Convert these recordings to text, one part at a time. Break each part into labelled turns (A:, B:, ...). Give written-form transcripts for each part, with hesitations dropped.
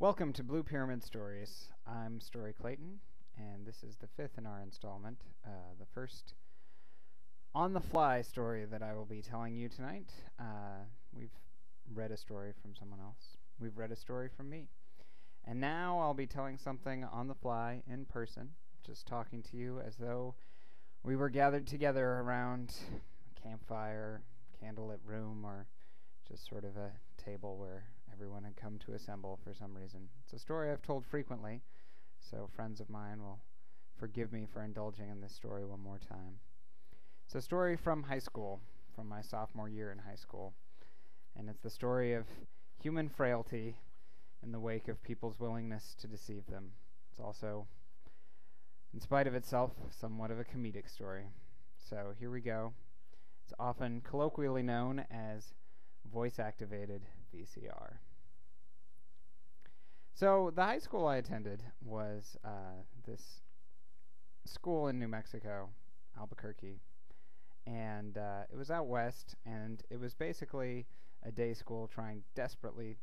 A: Welcome to Blue Pyramid Stories. I'm Storey Clayton, and this is the fifth in our installment, the first on-the-fly story that I will be telling you tonight. We've read a story from someone else. We've read a story from me. And now I'll be telling something on the fly, in person, just talking to you as though we were gathered together around a campfire, candlelit room, or just sort of a table where everyone had come to assemble for some reason. It's a story I've told frequently, so friends of mine will forgive me for indulging in this story one more time. It's a story from high school, from my sophomore year in high school, and it's the story of human frailty in the wake of people's willingness to deceive them. It's also, in spite of itself, somewhat of a comedic story. So here we go. It's often colloquially known as voice-activated VCR. So the high school I attended was this school in New Mexico, Albuquerque, and it was out west, and it was basically a day school trying desperately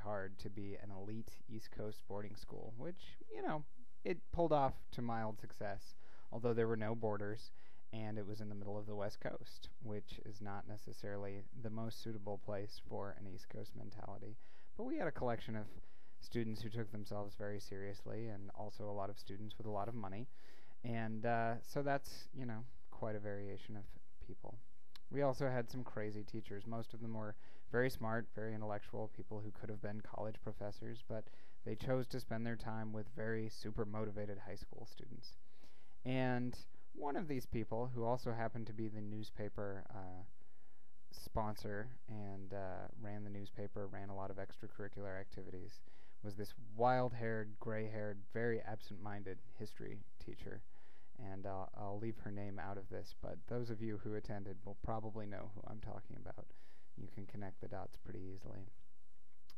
A: hard to be an elite East Coast boarding school, which, it pulled off to mild success, although there were no borders, and it was in the middle of the West Coast, which is not necessarily the most suitable place for an East Coast mentality. But we had a collection of students who took themselves very seriously, and also a lot of students with a lot of money. And so that's, quite a variation of people. We also had some crazy teachers. Most of them were very smart, very intellectual, people who could have been college professors, but they chose to spend their time with very super motivated high school students. And one of these people, who also happened to be the newspaper sponsor and ran the newspaper, ran a lot of extracurricular activities, was this wild-haired, gray-haired, very absent-minded history teacher. And I'll leave her name out of this, but those of you who attended will probably know who I'm talking about. You can connect the dots pretty easily.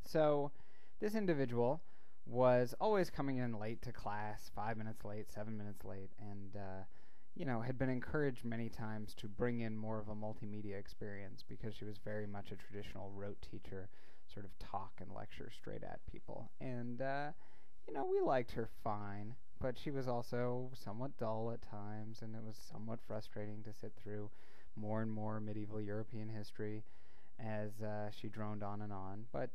A: So this individual was always coming in late to class, 5 minutes late, 7 minutes late, and had been encouraged many times to bring in more of a multimedia experience because she was very much a traditional rote teacher, sort of talk and lecture straight at people. And, we liked her fine, but she was also somewhat dull at times, and it was somewhat frustrating to sit through more and more medieval European history as she droned on and on. But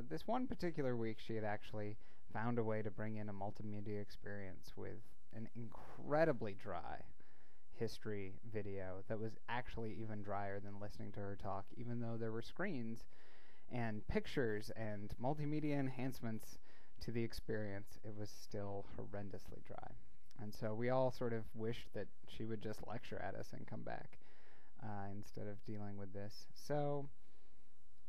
A: this one particular week, she had actually found a way to bring in a multimedia experience with an incredibly dry history video that was actually even drier than listening to her talk, even though there were screens and pictures and multimedia enhancements to the experience. It was still horrendously dry. And so we all sort of wished that she would just lecture at us and come back instead of dealing with this. So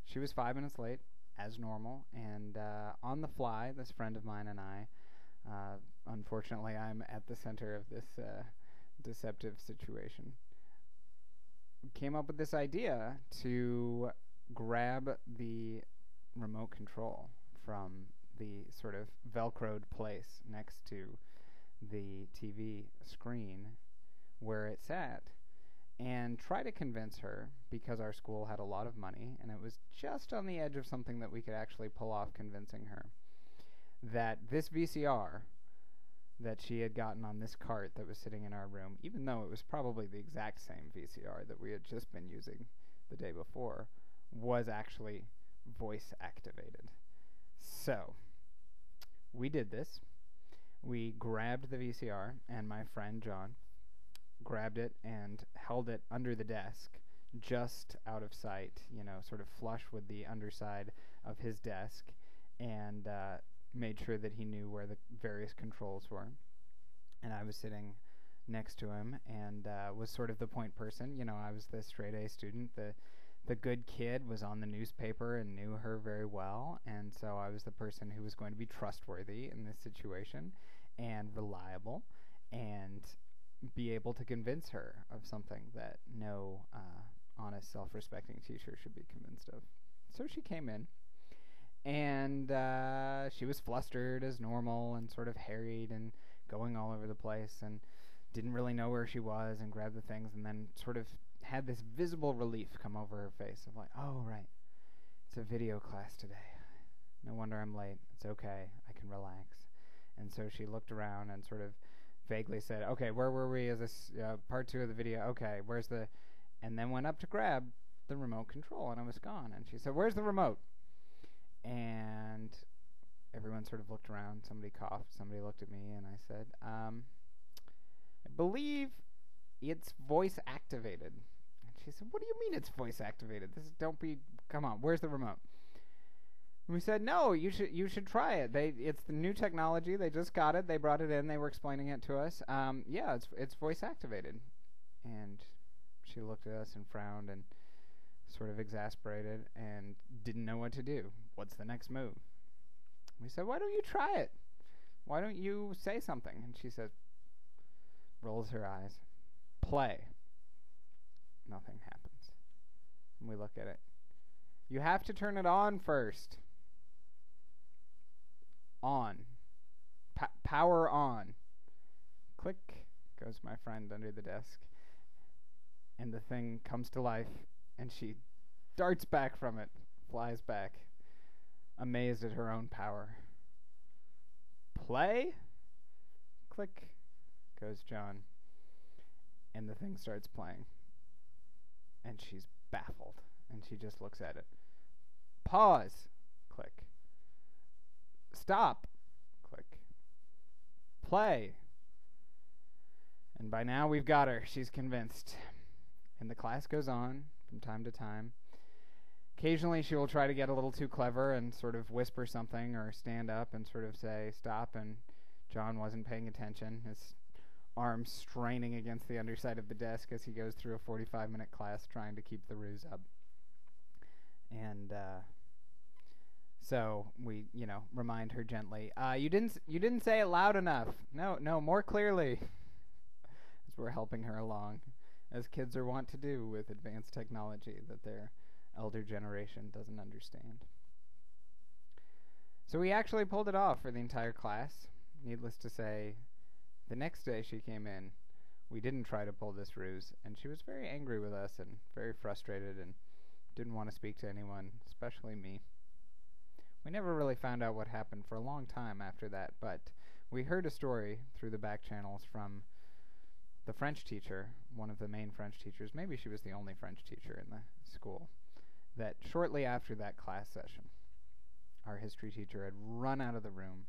A: she was 5 minutes late, as normal, and on the fly, this friend of mine and I, unfortunately I'm at the center of this deceptive situation, came up with this idea to grab the remote control from the sort of velcroed place next to the TV screen where it sat and try to convince her, because our school had a lot of money and it was just on the edge of something that we could actually pull off convincing her, that this VCR that she had gotten on this cart that was sitting in our room, even though it was probably the exact same VCR that we had just been using the day before, was actually voice activated. So we did this. We grabbed the VCR, and my friend John grabbed it and held it under the desk, just out of sight, sort of flush with the underside of his desk, and made sure that he knew where the various controls were. And I was sitting next to him and was sort of the point person. I was the straight A student. The good kid was on the newspaper and knew her very well, and so I was the person who was going to be trustworthy in this situation and reliable and be able to convince her of something that no honest, self-respecting teacher should be convinced of. So she came in, and she was flustered as normal and sort of harried and going all over the place and didn't really know where she was and grabbed the things, and then sort of had this visible relief come over her face of like, oh, right, it's a video class today. No wonder I'm late. It's okay. I can relax. And so she looked around and sort of vaguely said, okay, where were we? Is this part 2 of the video? Okay, where's the... And then went up to grab the remote control, and it was gone. And she said, where's the remote? And everyone sort of looked around. Somebody coughed. Somebody looked at me, and I said, I believe it's voice activated. And she said, what do you mean it's voice activated? Come on, where's the remote? And we said, no, you should try it. It's the new technology. They just got it. They brought it in. They were explaining it to us. Yeah, it's voice activated. And she looked at us and frowned and sort of exasperated and didn't know what to do. What's the next move? We said, why don't you try it? Why don't you say something? And she says, rolls her eyes, play. Nothing happens. And we look at it. You have to turn it on first. On. Power on. Click goes my friend under the desk. And the thing comes to life, and she darts back from it, flies back, amazed at her own power. Play? Click goes John. And the thing starts playing. And she's baffled, and she just looks at it. Pause. Click. Stop. Click. Play. And by now we've got her. She's convinced. And the class goes on from time to time. Occasionally she will try to get a little too clever and sort of whisper something or stand up and sort of say, stop, and John wasn't paying attention. His arms straining against the underside of the desk as he goes through a 45-minute class trying to keep the ruse up. And so we, remind her gently, you didn't say it loud enough. No, more clearly. As we're helping her along, as kids are wont to do with advanced technology that their elder generation doesn't understand. So we actually pulled it off for the entire class. Needless to say, the next day she came in, we didn't try to pull this ruse, and she was very angry with us and very frustrated and didn't want to speak to anyone, especially me. We never really found out what happened for a long time after that, but we heard a story through the back channels from the French teacher, one of the main French teachers, maybe she was the only French teacher in the school, that shortly after that class session, our history teacher had run out of the room,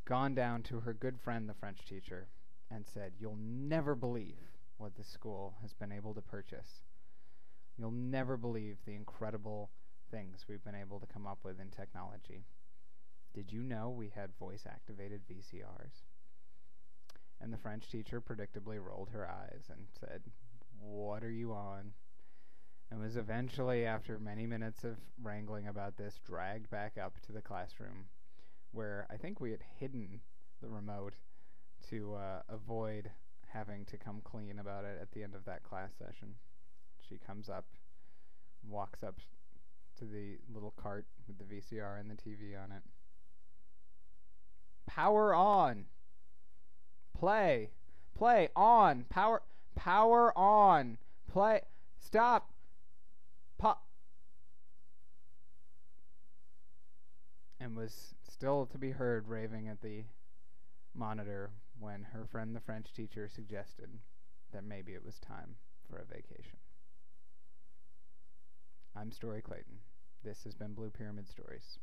A: gone down to her good friend, the French teacher, and said, you'll never believe what this school has been able to purchase. You'll never believe the incredible things we've been able to come up with in technology. Did you know we had voice-activated VCRs? And the French teacher predictably rolled her eyes and said, what are you on? And was eventually, after many minutes of wrangling about this, dragged back up to the classroom, where I think we had hidden the remote to avoid having to come clean about it at the end of that class session. She comes up, walks up to the little cart with the VCR and the TV on it. Power on. Play. On. Power on. Play. Stop. And was still to be heard raving at the monitor when her friend the French teacher suggested that maybe it was time for a vacation. I'm Storey Clayton. This has been Blue Pyramid Stories.